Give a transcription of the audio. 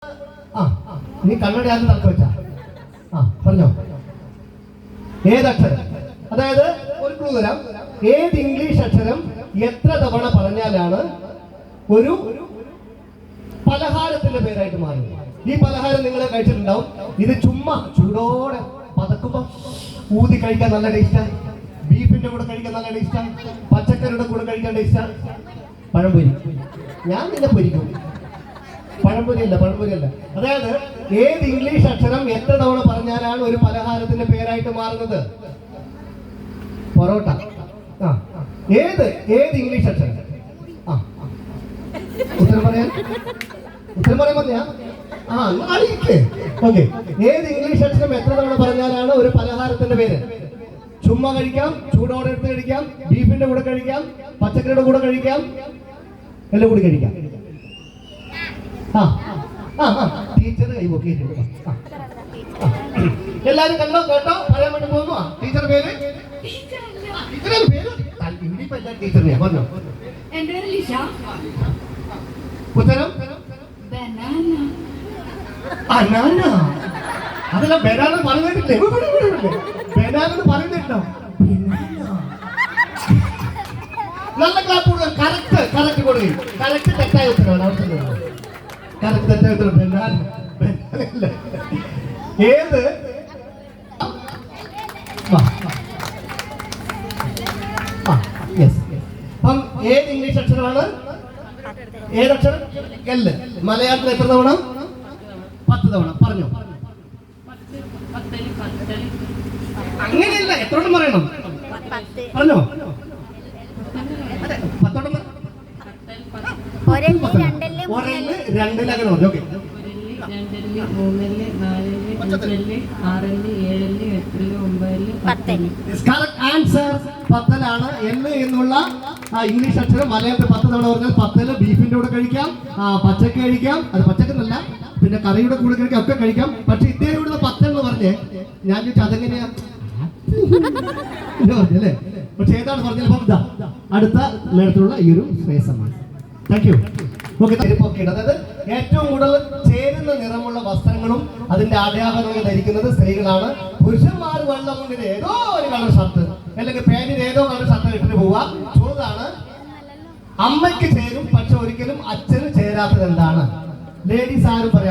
നീ കണ്ണട ആദ്യം തറക്ക വെച്ച പറഞ്ഞോ. ഏതക്ഷരം, അതായത് ഒരു ക്ലൂ തരാം. ഏത് ഇംഗ്ലീഷ് അക്ഷരം എത്ര തവണ പറഞ്ഞാലാണ് ഒരു പലഹാരത്തിന്റെ പേരായിട്ട് മാറുന്നത്? ഈ പലഹാരം നിങ്ങൾ കഴിച്ചിട്ടുണ്ടാവും. ഇത് ചുമ്മാ ചൂടോടെ പതക്കുമ്പോ ഊതി കഴിക്കാൻ നല്ല ടേസ്റ്റാണ്. ബീഫിന്റെ കൂടെ കഴിക്കാൻ നല്ല ടേസ്റ്റാണ്. പച്ചക്കറിയുടെ കൂടെ കഴിക്കാൻ ടേസ്റ്റാണ്. പഴംപൊരി. ഞാൻ നിന്നെ പൊരിക്കും. പഴംപൊരിയല്ല. അതായത് ഏത് ഇംഗ്ലീഷ് അക്ഷരം എത്ര തവണ പറഞ്ഞാലാണ് ഒരു പലഹാരത്തിന്റെ പേരായിട്ട് മാറുന്നത്? പൊറോട്ട. ഏത് ഇംഗ്ലീഷ് അക്ഷരം? ഉത്തരം പറയാൻ പറഞ്ഞാ ഓക്കെ. ഏത് ഇംഗ്ലീഷ് അക്ഷരം എത്ര തവണ പറഞ്ഞാലാണ് ഒരു പലഹാരത്തിന്റെ പേര്? ചുമ്മാ കഴിക്കാം, ചൂടോടെ എടുത്ത് കഴിക്കാം, ബീഫിന്റെ കൂടെ കഴിക്കാം, പച്ചക്കറിയുടെ കൂടെ കഴിക്കാം, എല്ലാം കൂടി കഴിക്കാം. ടീച്ചർ കൈ പൊക്കിയിട്ടുണ്ട്. എല്ലാരും കണ്ടോ കേട്ടോ പറയാൻ വേണ്ടി പോകുന്നു. ടീച്ചർ പേര് ടീച്ചറിനെയാ പറഞ്ഞോ. ഉത്തരം അതല്ല, ബനാന പറഞ്ഞിട്ടില്ലേ? ബനാനെന്ന് പറയുന്നുണ്ടോ? നല്ല ക്ലാപ്പ് കൊടുക്കുക. കറക്റ്റ് കൊടുക്കും. കറക്റ്റ് തെറ്റായ ഉത്തരവാണ്. കറക്റ്റ് തെറ്റായ ഉത്തരം ബനാന. ഏത് അപ്പം ഏത് ഇംഗ്ലീഷ് അക്ഷരമാണ്? ഏതക്ഷരം? എല്ല്. മലയാളത്തിൽ എത്ര തവണ? 10 തവണ. പറഞ്ഞോ. അങ്ങനെയല്ല, എത്രോണം പറയണം? പറഞ്ഞോ. 10 പത്തലാണ് എല്ല് എന്നുള്ള ഇംഗ്ലീഷ് അക്ഷരം. മലയാളത്തിൽ 10 തവണ പറഞ്ഞാൽ 10 ബീഫിന്റെ കൂടെ കഴിക്കാം, പച്ചക്ക കഴിക്കാം. അത് പച്ചക്കന്നല്ല, പിന്നെ കറിയുടെ കൂടെ കഴിക്കാം, ഒക്കെ കഴിക്കാം. പക്ഷെ ഇദ്ദേഹം ഇവിടുന്ന് 10 എന്ന് പറഞ്ഞേ ഞാൻ ചോദിച്ചു അതെങ്ങനെയാ പറഞ്ഞല്ലേ? പക്ഷെ ഏതാണ് പറഞ്ഞത്? അടുത്ത മേളത്തിലുള്ള ഈ ഒരു ശ്രേയസമാണ്. Thank you. അതായത് ഏറ്റവും കൂടുതൽ ചേരുന്ന നിറമുള്ള വസ്ത്രങ്ങളും അതിന്റെ അടയാളങ്ങളും ധരിക്കുന്നത് സ്ത്രീകളാണ്. പുരുഷന്മാർ വെള്ളം കൊണ്ടിന് ഏതോ ഒരു കളർ ഷർട്ട് അല്ലെങ്കിൽ പാന്റിന് ഏതോ കളർ ഷർട്ട് ഇട്ടിട്ട് പോവാ. ചോദ്യമാണ്, അമ്മയ്ക്ക് ചേരും പക്ഷെ ഒരിക്കലും അച്ഛന് ചേരാത്തത് എന്താണ്? ലേഡീസ് ആരും പറയാം.